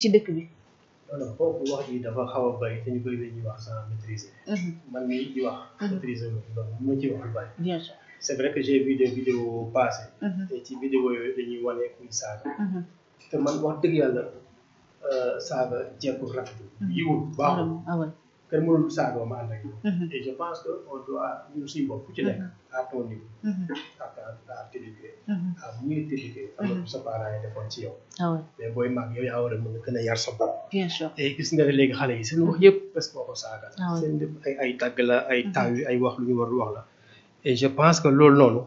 ci dëkk bi. non foofu wax ji dafa xaw a bëri te ñu bëri dañuy wax sans maîtriser. man mii di wax. maîtriser wu donc mu ci wax lu bëri. bien sûr. c'est vrai que j'ai vu des vidéos passées. te ci vidéo yooyu dañuy wane kuy saaga. te man wax dëgg yàlla saaga jekkul rafetul. yiwul baaxul. kenn mënul saaga ma ànd ak yow. et je pense que on doit ñun suñu bopp ku ci nekk à ton niveau. à t'éduquer. à mieux t'éduquer. am na sa parents yi defoon ci yow. mais booy mag yow yaa war a mën a gën a yar sa bopp. bien sûr. et gis nga ne léegi xale yi seen wax yëpp parce que boo ko saaga la. seen lépp ay tàgg la ay taw yu ay wax lu ñu war wax la. et je pense que loolu noonu.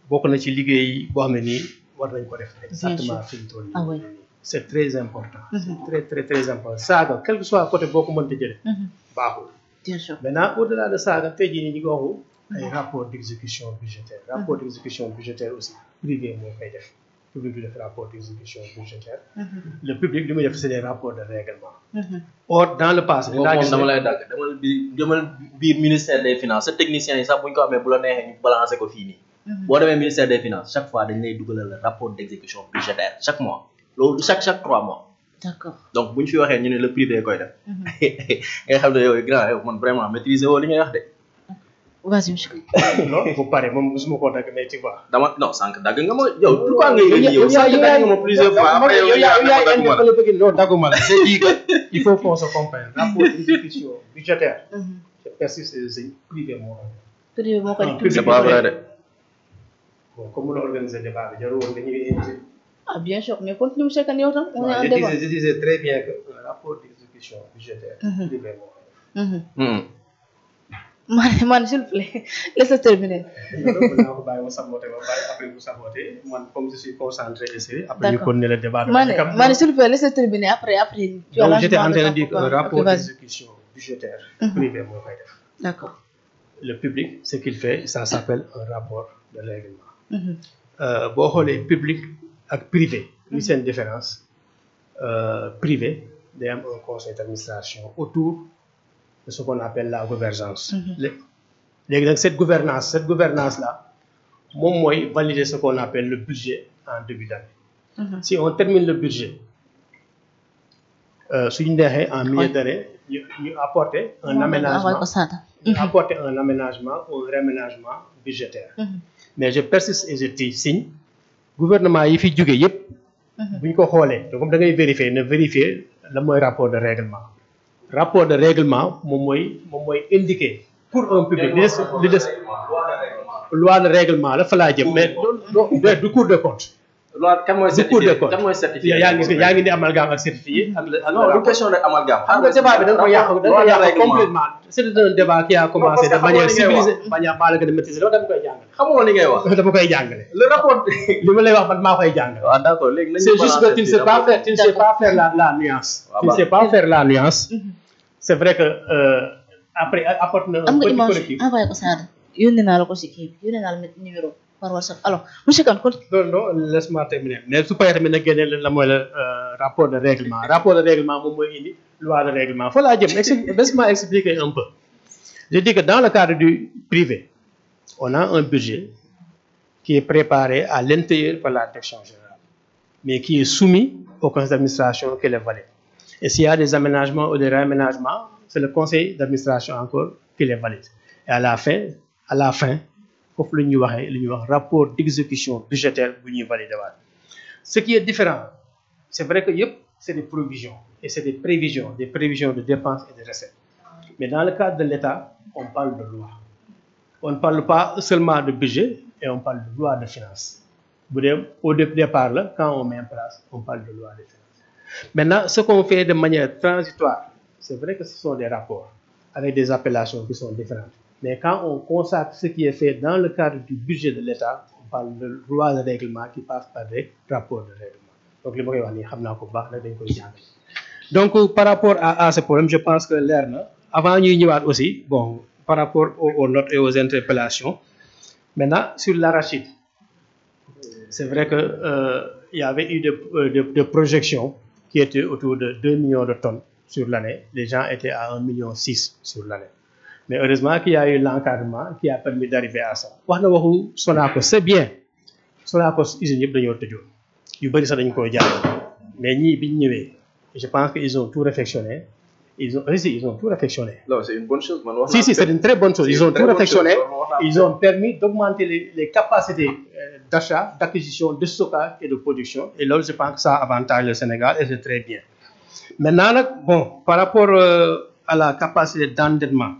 bokk na ci liggéey boo xam ne nii war nañ ko def. exactement fi mu toll nii. c'est très important. c'est très très important saaga quel que soit côté boo ko mënta jëlee. baaxul. bien sûr. maintenant au-delà de saaga tey jii nii ñu ngi waxu ay rapport d'exécution budgétaire. rapport d'exécution budgétaire aussi privé moo koy def. public du def rapport d'exécution budgétaire. le public li muy def c'est des rapports de règlement. or dans le passé. moom dama lay dàgg demal biir ministère des finances sa techniciens yi sax bu ñu ko amee bu la neexee ñu balancer ko fii nii. boo demee ministère des finances chaque fois dañ lay dugalal le rapport d'exécution budgétaire chaque mois loolu chaque 3 mois. d'accord donc bu ñu fi waxee ñu ne le privé koy def. nga xam ne yow grand yow man vraiment maîtriser woo li ngay wax de. vas-y monsieur. non bu pare moom mosuma koo dagg mais tu vois. dama non sànq dagg nga ma yow. pourquoi ngay yow sànq dagg nga ma plusieurs fois après yow non dagguma la c'est dit que il faut qu'on se comprenne rapport d'exécution budgétaire. je persiste et je privé moo koy def. privé moo koy def. c'est pas vrai de. bon comme mun a organiser débat bi jarul woon dañuy invité. ah bien sûr mais continue monsieur Kane yow tam. on est en débat je disais très bien que le rapport d'exécution budgétaire. privé moo koy def. man s'il vous plaît laissez terminer. naa ko bàyyi ma saboté ba pare après vous saboté man comme je suis concentré ici. après ñu continuer le débat. man s'il vous plaît laissez terminer après. donc j'étais en train de dire que le rapport d'exécution budgétaire. privé moo koy def. d'accord. le public ce qu'il fait ça s'appelle un rapport de règlement. boo xoolee public ak privé. li seen différence privé day am un conseil d'administration autour de ce qu'on appelle la gouvernance. léegi nag cette gouvernance là moom mooy valider ce qu'on appelle le budget en début d'année. si on termine le budget suñu neexee en milieu d'année ñu apporter un aménagement ou un réaménagement budgétaire. mais je persiste et je signe gouvernement yi fi jóge yépp bu ñu ko xoolee te comme da ngay vérifier la mooy rapport de règlement. rapport de règlement moom mooy indiquer pour un public li des loi de règlement la fa laa jëm mais du cours de compte. loi kan mooy certifié yaa ngi ni amalgame ak certifié ak non du question de amalgame. xam nga débat bi da nga ko yàq complètement. c'est un débat qui a commencé de manière civilisée manière maa la gën a maîtriser loolu dama koy jàngale. xamoo li ngay wax. dama koy jàngale. le rapport. li ma lay wax man maa koy jàngale. waaw d'accord léegi nañu c'est juste que tu ne sais pas faire la nuance. tu ne sais pas faire la nuance. c'est vrai que après apporte na un petit correctif. envoyé ko Sada yónnee naa la ko si kii yónnee naa la numéro par WhatsApp alors monsieur Kane kon. non laisse-moi terminer mais su paree tamit nag génne la mooy le rapport de règlement moom mooy indi loi de règlement fa laa jëm laisse-moi expliquer un peu. je dis que dans le cadre du privé on a un budget qui est préparé à l'intérieur par la direction générale mais qui est soumis au conseil d'administration qui le valide. Et s'il y a des aménagements ou des réaménagements, c'est le conseil d'administration encore qui les valide. Et à la fin, foofu la ñuy waxee li ñuy wax rapport d'exécution budgétaire bu ñuy valider waat. Ce qui est différent, c'est vrai que yëpp c'est des provisions et c'est des prévisions de dépenses et de recettes. Mais dans le cadre de l'État, on parle de loi. On ne parle pas seulement de budget et on parle de loi de finances. Au départ là, quand on met en place, on parle de loi de finances. Maintenant, ce qu'on fait de manière transitoire, c'est vrai que ce sont des rapports avec des appellations qui sont différentes. Mais quand on consacre ce qui est fait dans le cadre du budget de l'État, on parle de loi de règlement qui passe par des rapports de règlement. Donc, li ma koy wax nii xam naa ko baax nag dañ koy jàng. Donc, par rapport à ce problème, je pense que leer na avant ñuy ñëwaat aussi bon par rapport aux notes et aux interpellations. Maintenant, sur l'arachide, c'est vrai que il y avait eu des projections qui était autour de 2 millions de tonnes sur l'année. Les gens étaient à 1,6 million sur l'année. Mais heureusement qu'il y a eu l'encadrement qui a permis d'arriver à ça. wax na waxu Sonacos c'est bien Sonacos usine yëpp dañoo tëjoon yu bëri sax dañu koy jaay mais ñii biñ ñëwee Je pense qu'ils ont tout réflexionné. Ils ont tout réflexionné. Non, c'est une bonne chose. Si, c'est une très bonne chose. Ils ont tout réflexionné. Ils ont permis d'augmenter les capacités d'achat, d'acquisition, de stockage et de production. Et là, je pense que ça avantage le Sénégal et c'est très bien. Maintenant, bon, par rapport à la capacité d'endettement,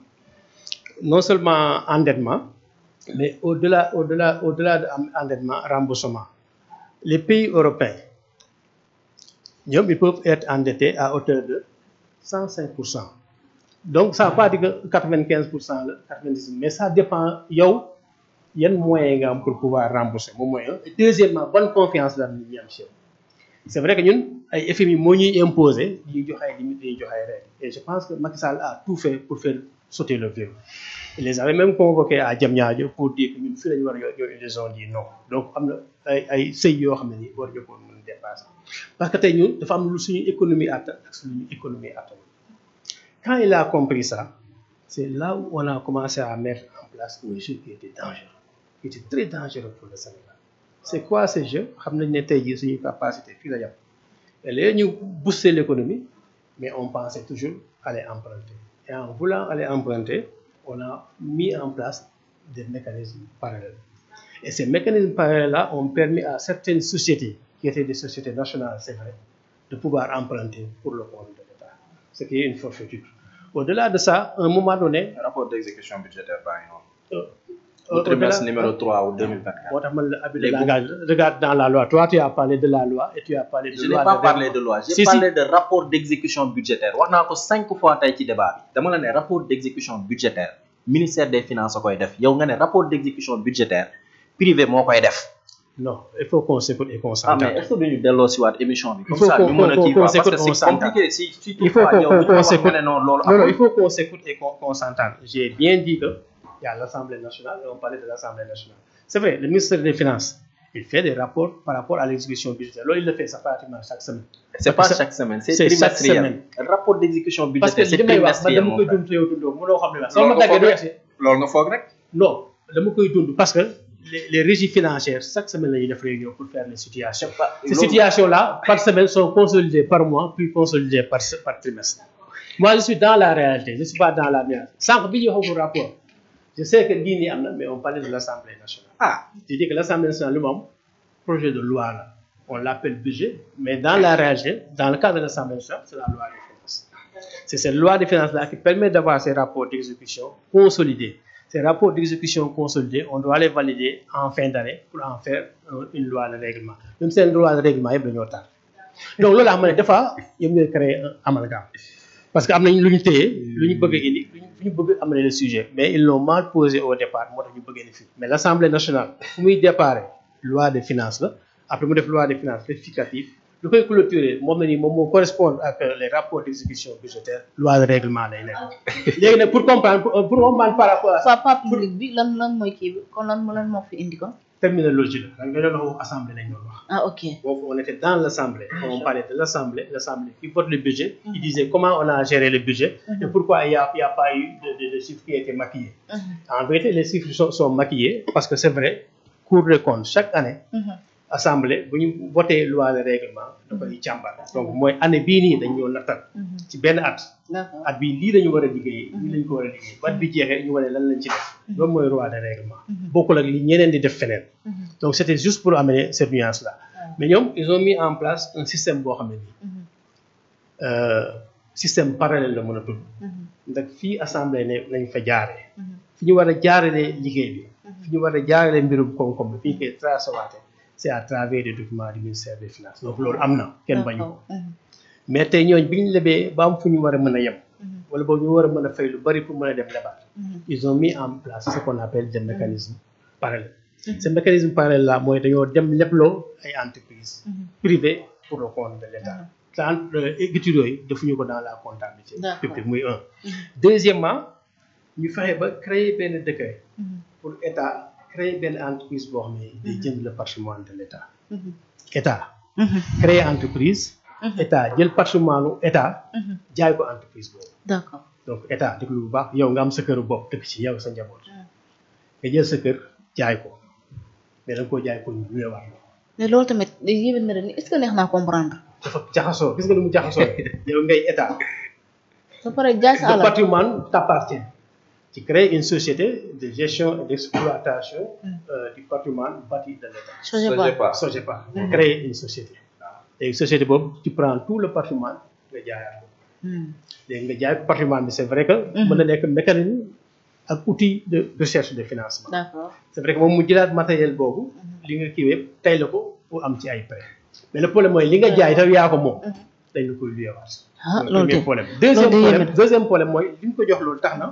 non seulement endettement, mais au-delà de endettement, remboursement. Les pays européens, ils peuvent être endettés à hauteur de 105%. Donc, ça ne veut pas dire que 95%, 90%, mais ça dépend, il y a un moyen pour pouvoir rembourser. Et deuxièmement, bonne confiance dans le milieu. C'est vrai que nous, les FMI m'ont imposé, et je pense que Macky Sall a tout fait pour faire sauter le verrou. Il les avait même convoqués à Diamniadio pour dire que nous ils ont dit non. Donc, c'est eux qui ont dépassé. Parce que nous, nous avons une économie à Quand il a compris ça, c'est là où on a commencé à mettre en place un jeu qui était dangereux, qui était très dangereux pour le Sénégal. C'est quoi ce jeu? Nous avons une capacité. Et là, nous booster l'économie, mais on pensait toujours aller emprunter. Et en voulant aller emprunter, on a mis en place des mécanismes parallèles. Et ces mécanismes parallèles-là ont permis à certaines sociétés, qui étaient des sociétés nationales, c'est vrai, de pouvoir emprunter pour le compte de l'État. Ce qui est une forfaiture. Au-delà de ça, à un moment donné... Rapport d'exécution budgétaire, par exemple. Au trimestre numéro 3 ou 2024. Regarde dans la loi. Toi, tu as parlé de la loi et tu as parlé de je loi. Je n'ai pas parlé de loi. J'ai parlé de rapport d'exécution budgétaire. On a 5 fois dans le débat. Dans le rapport d'exécution budgétaire, ministère des Finances a def. Il y a un rapport d'exécution budgétaire privé mo koy def. Non, il faut qu'on s'écoute et qu'on s'entende. Ah, mais est-ce que nous delloo si waat émission bi? Il faut qu'on s'écoute et qu'on s'entende. Il faut qu'on s'écoute. Non, il faut qu'on s'écoute et qu'on s'entende. J'ai bien dit que il y a l'Assemblée nationale et on parlait de l'Assemblée nationale. C'est vrai, le ministère des Finances, il fait des rapports par rapport à l'exécution budgétaire. Là, il le fait, ça pratiquement chaque semaine. C'est pas chaque semaine, c'est trimestriel. Le rapport d'exécution budgétaire, c'est trimestriel. Non, parce que les régies financières, chaque semaine, ils font réunion pour faire les situations. Ces situations-là, par semaine, sont consolidées par mois, puis consolidées par trimestre. Moi, je suis dans la réalité, je ne suis pas dans la merde. Sans que je rapport. Je sais que Dini Amna, mais on parlait de l'Assemblée nationale. Ah, je dis que l'Assemblée nationale, le projet de loi, là, on l'appelle budget, mais dans la réalité, dans le cadre de l'Assemblée nationale, c'est la loi des finances. C'est cette loi des finances-là qui permet d'avoir ces rapports d'exécution consolidés. Ces rapports d'exécution consolidés, on doit les valider en fin d'année pour en faire une loi de règlement. Même si c'est une loi de règlement, il y a besoin de temps. Donc là, des fois, il y a créer un amalgame. Parce qu'il y a une unité, ils veulent amener le sujet, mais ils l'ont mal posé au départ. Mais l'Assemblée nationale, pour y départ, loi des finances, après la loi des finances rectificative, le pays clôturé, correspond à les rapports d'exécution budgétaire, loi de règlement. Pour comprendre par rapport à ça. Pas public, Terminologie. L'Assemblée. Ah, ok. On était dans l'Assemblée. On parlait de l'Assemblée qui vote le budget. Il disait comment on a géré le budget et pourquoi il n'y a pas eu de chiffres qui étaient maquillés. En vérité, les chiffres sont maquillés parce que c'est vrai, Cour des comptes, chaque année, Assemblée, vous votez loi de règlement, donc moi, année bini, dañu natal ci ben at bi li dañu wara liggéey li lañ ko wara liggéey wat bi jéxé ñu wone lan lañ ci def loolu moy loi de règlement bokul ak li ñeneen di def feneen donc c'était juste pour amener cette nuance là mais ñom ils ont mis en place un système bo xamné système parallèle la mëna tudd ndax fi assemblée né lañ fa jaaré fi ñu wara jaaré liggéey bi fi ñu wara jaaré mbirum kom fiké traçawaté c'est à travers les documents du ministère des Finances. Donc, c'est ce qu'on a mais si nous avons ils ont mis en place ce qu'on appelle des mécanismes parallèles. Ces mécanismes parallèles-là, ils ont mis des entreprises privées pour le compte de l'État. Dans la comptabilité. Deuxièmement, nous avons créé un décret pour l'État. Créer une entreprise pour le patrimoine de l'État. État. Créer une entreprise. État. Il y a le patrimoine de l'État. Il y a une entreprise. D'accord. Donc, l'État, il y a un secret de l'État. Il y a un secret de l'État. Il y a un secret de l'État. Mais il y a un secret de l'État. Mais l'autre, est-ce que nous comprendre? dafa jaxasoo gis nga ni mu jaxasoo yow ngay état ba pare jaay sa le alal. patrimoine t'appartient. Tu crées une société de gestion et d'exploitation du patrimoine bâti de l'État. SOGEPA. Créer une société. Et une société boobu tu prends tout le patrimoine nga jaayaat ko. léegi nga jaay patrimoine bi c'est vrai que. mën na nekk mécanisme ak outil de recherche de financement. D'accord. C'est vrai que moom mu jëlaat matériel boobu li nga kiiwee tey la ko pour am ci ay prêt mais le problème mooy li nga jaay taw yaa ko moom dañ la koy luyewaat. loolu de problème deuxième problème mooy li ñu ko jox loolu tax na.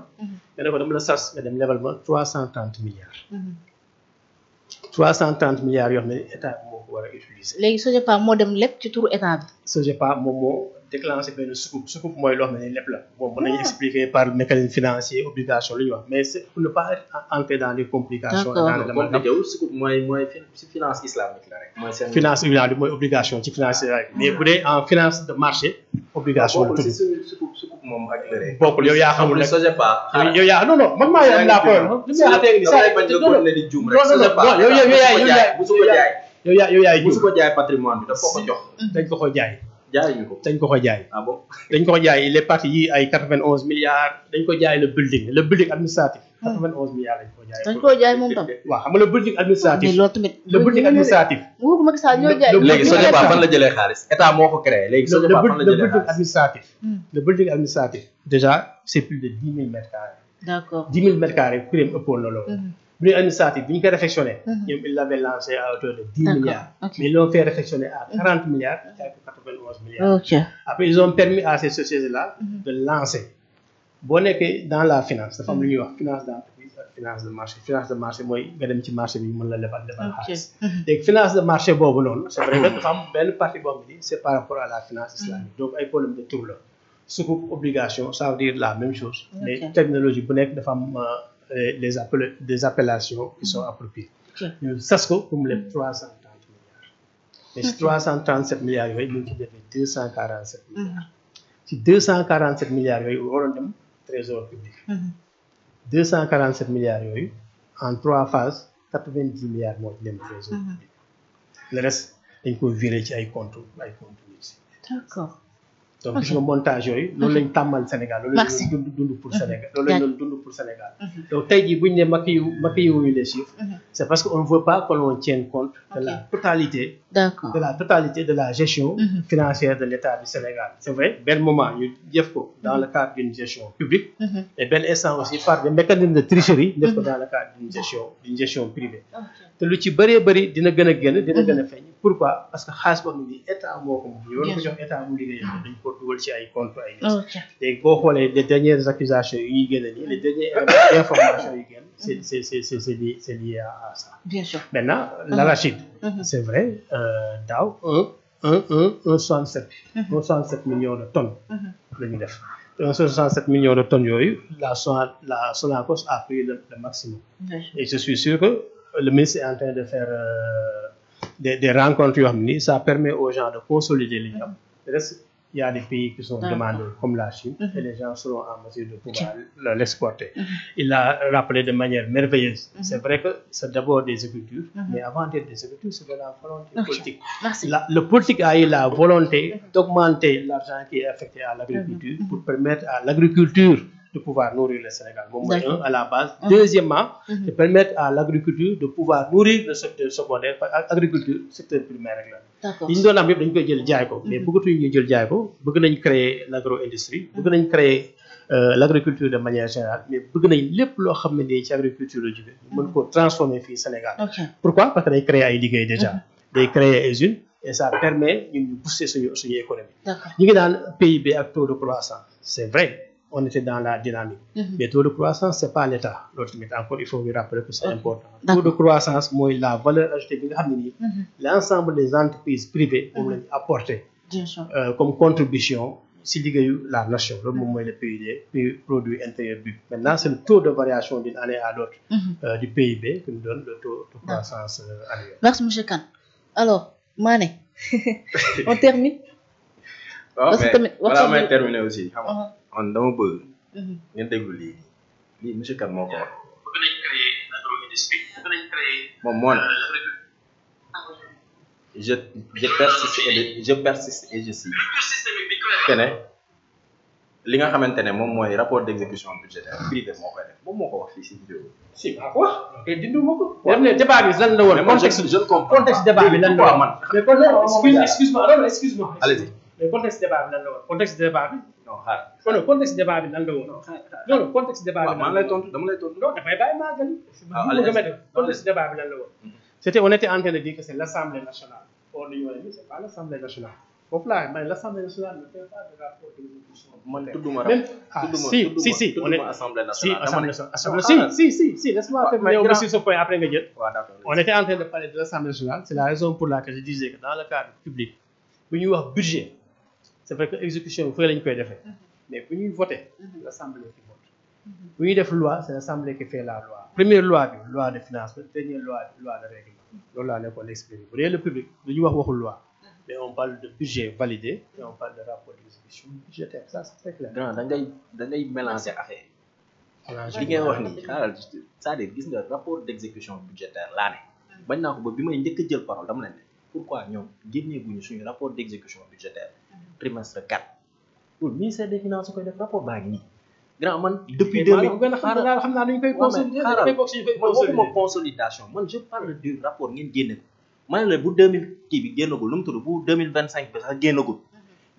nga ne ko dama la sas nga dem lebal ma 330 milliards. 330 milliards yoo xam ne état bi moo ko war a utiliser. léegi SOGEPA moo dem lépp ci turu état bi. SOGEPA moom moo déclenché benn sukuk mooy loo xam ne lépp la bon mën nañu expliquer par mécanisme financier obligation lu ñuy wax mais c'est pour ne pas entrer dans les complications. D'accord. dans le sukuk mooy finance islamique la rek mooy seen finance islamique mooy obligation ci finance mais bu dee en finance de marché obligation la tudd. sukuk moom ak lëre bokkul yow yaa xamul rek SOGEPA yow yaa non man maa yor laa koy li may affaire bi damay bañ nga continuer di juum rek SOGEPA yow yaay bu su ko jaay patrimoine bi daf ko ko jox dañ ko jaay jaayuñu ko dañ ko jaay ah bon dañ ko jaay les parties yi ay 91 milliards dañ ko jaay le building administratif 91 milliards dañ ko jaay dañ koo jaay moom tam. waaw xam nga le building administratif mais loolu tamit. le building administratif nguuru Macky Sall ñoo jaay. léegi SOGEPA fan la jëlee xaalis état moo ko créé léegi SOGEPA fan la jëlee xaalis le building administratif déjà c'est plus de 10 000 mètres carrés. D'accord. 10 000 mètres carrés prime ëppoon na loolu. building administratif bi ñu ko réfectionné. ñoom ils l'avaient lancé à hauteur de 10 milliards. Ok. mais ils l'ont fait réfectionner à 40 milliards jaay ko 91 milliards. ok. Après ils ont permis à ces sociétés-là de lancer boo nekkee dans la finance dafa am lu ñuy wax finance d'entreprise ak finance de marché finance de marché mooy nga dem ci marché bi mën la lebal xaalis. léegi finance de marché boobu noonu c'est vrai que dafa am benn partie boobu ni c'est par rapport à la finance islamique donc ay problème de tour la sukuk obligation ça veut dire la même chose. mais technologie bu nekk dafa am des appellations qui sont appropriées. ñu sas ko pour mu leb 330 milliards. mais si 337 milliards yooyu ñu ngi ci defee 247 milliards. ci 247 milliards yooyu waroon dem trésor public. 247 milliards yooyu en 3 phases 90 milliards moo ci dem trésor public. le reste dañ ko virer ci ay comptes nit. D'accord. donc gis nga montage yooyu loolu lañ tàmmal Sénégal loolu lañ doon dund pour Sénégal loolu lañ doon dund pour Sénégal donc tey jii bu ñu ne maquillé wuñu les chiffres c'est parce que on ne veut pas que l'on tienne compte de la totalité D'accord. de la gestion financière de l'État du Sénégal c'est vrai benn moment ñu def ko dans le cadre d'une gestion publique et benn instant aussi par des mécanismes de tricherie def ko dans le cadre d'une gestion privée te lu ci bëree bëri dina gën a génn dina gën a feeñ pourquoi parce que xaalis boo xam ne état moo ko moom yoon ko jox état mu liggéey dañ ko dugal ci ay compte ay nit léegi boo xoolee les dernières accusations yi ñuy génn nii les dernières informations yi génn c'est lié à ça. Bien sûr. Maintenant l'arachide c'est vrai daaw un 67 millions de tonnes la ñu def 67 millions de tonnes yooyu la Sonacos a pris le maximum et je suis sûr que le ministre est en train de faire des rencontres yoo xam ni ça permet aux gens de consolider li ñu am. Il y a des pays qui sont demandeurs comme la Chine et les gens seront en mesure de pouvoir l'exporter. Il l'a rappelé de manière merveilleuse. C'est vrai que c'est d'abord des agricultures, mais avant d'être des agricultures, c'est de la volonté politique. Merci. Le politique a eu la volonté d'augmenter l'argent qui est affecté à l'agriculture pour permettre à l'agriculture de pouvoir nourrir le Sénégal. Bon, à la base. Deuxièmement, de permettre à l'agriculture de pouvoir nourrir le secteur secondaire, agriculture, secteur primaire. D'accord. Li ñu doon am yëpp dañu koy jël jaay ko mais bëggatuñu ñu jël jaay ko bëgg nañ créer l'agro-industrie bëgg nañ créer l'agriculture de manière générale mais bëgg nañ lépp loo xam ne nii ci agriculture la jóge ñu mën koo transformer fii Sénégal. Pourquoi? Parce que day créer ay liggéey déjà day créer ay usines et ça permet ñun ñu booster suñu économie. Ñu ngi naan PIB ak taux de croissance c'est vrai on était dans la dynamique. Mais taux de croissance c'est pas l'État loolu tamit encore il faut lui rappeler que c'est important. Taux de croissance mooy la valeur ajoutée bi nga xam ne nii l'ensemble des entreprises privées moom lañu apporter comme contribution si liggéeyu la nation loolu moom mooy le PIB produit intérieur brut. Maintenant c'est le taux de variation d'une année à l'autre du PIB qui nous donne le taux de croissance annuel. Merci monsieur Kane. Alors Mané on termine. parce que tamit balaa may terminer aussi xam nga man dama bëgg ngeen déglu lii monsieur Kane moo ko wax. bëgg nañ créer l'agro-industrie bëgg nañ créer moom moo ne je persiste et je signe que ne li nga xamante ne moom mooy rapport d'exécution budgétaire privé moo koy def moom moo ko wax fii si vidéo si maa ko wax te dindu ma ko. dem ne débat bi lan la woon. contexte je ne comprends contexte débat bi lan la woon. man mais contexte excuse-moi non excuse-moi. allez-y mais contexte débat bi lan la woon contexte débat bi. non xaar non contexte débat bi lan la woon. non non contexte débat bi. maa lay tontu dama lay tontu. non dafay bàyyi maa gën. contexte débat bi lan la woon. c'était on était en train de dire que c'est l'Assemblée nationale. or dañu war a ni c'est pas l'Assemblée nationale. foofu laa mais l'Assemblée nationale ne fait pas de rapport d'exécution. man tudduma si on est Assemblée si nationale Assemblée si laisse-moi terminer yow aussi ce point après nga jël. waaw d'accord on était en train de parler de l'Assemblée nationale c'est la raison pour laquelle je disais que dans le cadre public bu ñuy wax budget c'est vrai que exécution bi fële lañu koy defee mais bu ñuy voter l'Assemblée qui vote bu ñuy def loi c'est l'Assemblée qui fait la loi première loi bi loi de finance dernière loi de règlement loolu laa nekkoon expliqué bu dee le public du ñu wax waxul loi mais on parle de budget validé et on parle de rapport d'exécution budgétaire ça c'est très clair. grand da ngay mélanger affaire li ngay wax nii xaaral c'est-à-dire gis nga rapport d'exécution budgétaire laa ne bañ naa ko ba bi may njëkk a jël parole dama leen ne pourquoi ñoom génneeguñu suñu rapport d'exécution budgétaire trimestre 4 loolu ministère des finances koy def rapport baa ngi nii grand man depuis 2000 xam naa dañu koy waxuma consolidation man je parle du rapport ngeen génne ko ma ne la bu 2000 kii bi génnagul lu mu tudd bu 2025 bi sax génnagul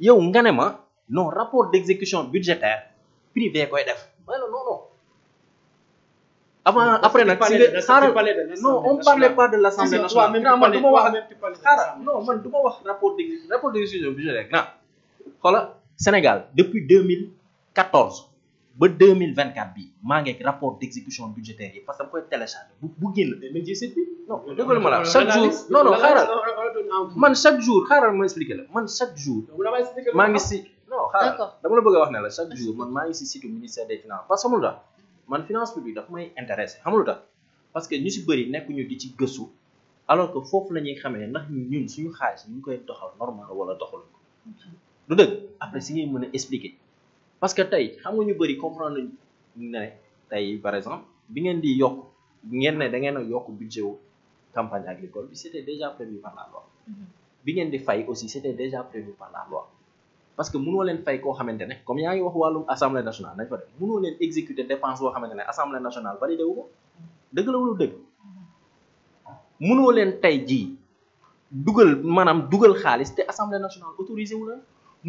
yow nga ne ma non rapport d'exécution budgétaire privé koy def ma ne la non avant après nag si nga xaaral non on parlait pas de l'Assemblée nationale grand man du ma wax xaaral non man du ma wax rapport d'exécution budgétaire grand xoola Sénégal depuis 2014 ba 2024 bi maa ngi ak rapport d'exécution budgétaire yi parce que dama koy télécharger bu génn non déglu ma la chaque jour non xaaral man chaque jour xaaral ma expliquer la man chaque jour maa ngi si non xaaral dama la bëgg a wax ne la chaque jour man maa ngi si site ministère des finances parce que xamul tax man finance publique dafa may intéressé xamul tax parce que ñu si bëri nekkuñu di ci gëstu alors que foofu la ñuy xamee ndax ñun suñu xaalis ñu ngi koy doxal normal wala doxaluñ ko du dëgg après si ngay mën a expliquer parce que tey xam nga ñu bëri comprendre nañu ne tey par exemple bi ngeen di yokk ngeen ne da ngeen a yokk budget wu campagne agricole bi c'était déjà prévu par la loi bi ngeen di fay aussi c'était déjà prévu par la loi parce que mënoo leen fay koo xamante ne comme yaa ngi wax wàllum assemblée nationale nañ fa def mënoo leen exécuter dépense boo xamante ne assemblée nationale validé wu ko dëgg la wala dëgg mënoo leen tey jii dugal xaalis te assemblée nationale autorisé wu la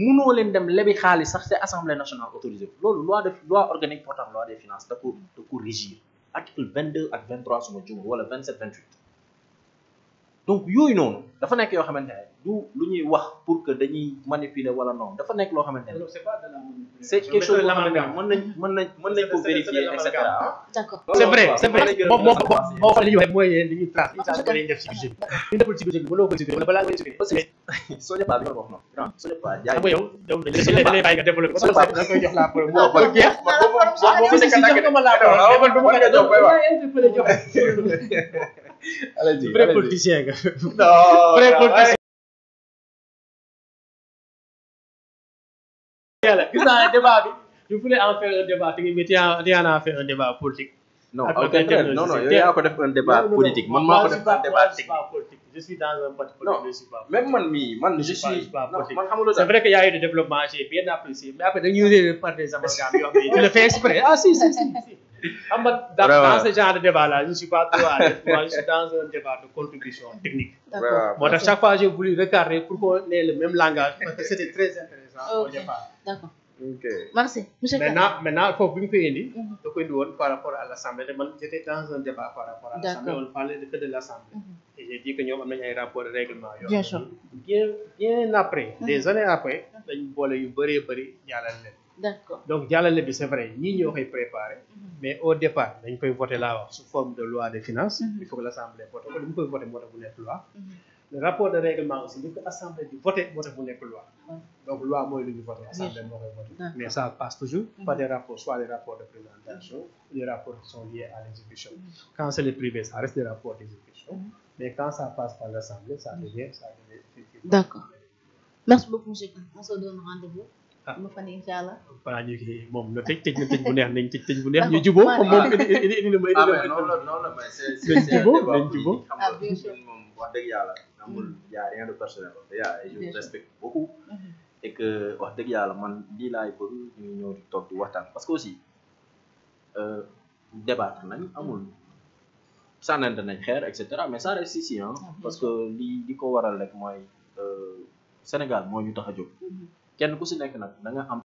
mënoo leen dem lebi xaalis sax te assemblée nationale autorisé wu loolu loi organique portant loi des finances da ko régir article 22 ak 23 suma jumur wala 27 28 donc yooyu noonu dafa nekk yoo xamante ne du lu ñuy wax pour que dañuy manipuler wala non dafa nekk loo xamante ne c'est quelque chose boo xamante ne mën nañ ko vérifier et cetera. D'accord. c'est vrai boo xoolee li ñuy wax mooy li ñuy trace dañuy def ci budget bi ñu deful ci budget bi mënoo ko exécuter wala balaa nga exécuter parce que soo départ bi nga wax noonu grand soo départ jaay xam nga yow dañ lay bàyyi nga développer parce que da nga koy jox la preuve boo jeex allez-y vrai politicien nga non vrai politicien yàlla gis naa débat bi je voulais en faire un débat mais tu en as fait un débat politique non au contraire non yow yaa ko def un débat politique man maa ko def un débat technique je suis dans un parti politique je suis pas même man mii man je suis man xamul c'est vrai que y a eu des développements j'ai bien apprécié mais après dañuy réer par des amalgames yoo xam ne tu le fais exprès ah si xam nga dans ce genre de débat là je ne suis pas trop à l'aise moi je suis dans un débat de contribution technique moo tax chaque fois j'ai voulu regarder pour qu'on ait le même langage parce que c'était très intéressant au départ. D'accord. ok Merci monsieur Ka. maintenant foofu bi ñu koy indi da koy indi woon par rapport à l'Assemblée te man j'étais dans un débat par rapport à l'Assemblée on parlait que de l'Assemblée et j'ai dit que ñoom am nañu ay rapport de règlement yoo Bien sûr. bien après des années après dañ boole yu bëree bëri jàllale leen D'accord. donc jàllale bi c'est vrai ñii ñoo koy préparer mais au départ dañ koy voter laa wax sous forme de loi de finances il faut que l'Assemblée vote ko li mu koy voter moo tax bu nekk loi le rapport de règlement aussi li ko assemblée di voter moo tax bu nekk loi donc loi mooy lu ñu voter assemblée moo koy voter mais ça passe toujours par des rapports soit des rapports de présentation ou des rapports qui sont liés à l'exécution quand c'est le privé ça reste des rapports d'exécution mais quand ça passe par l'assemblée ça devient D'accord. Merci beaucoup monsieur Ka. On se donne rendez-vous. ma fan incha allah. balaa ñu kii moom la tëj na tëj bu neex nañ tëj ñu jubóo comme moom indi na ma non non mais c'est nañ jubóo wax dëgg yàlla amul y a rien de personnel et je vous respecte beaucoup et que wax dëgg yàlla man lii laay bëgg ñu ñëw di toog di waxtaan parce que aussi débattre nañ amul sànnante nañ xeer et cetera mais ça reste ici hein parce que li ko waral rek mooy Sénégal moo ñu tax a jóg kenn ku si nekk nag da nga am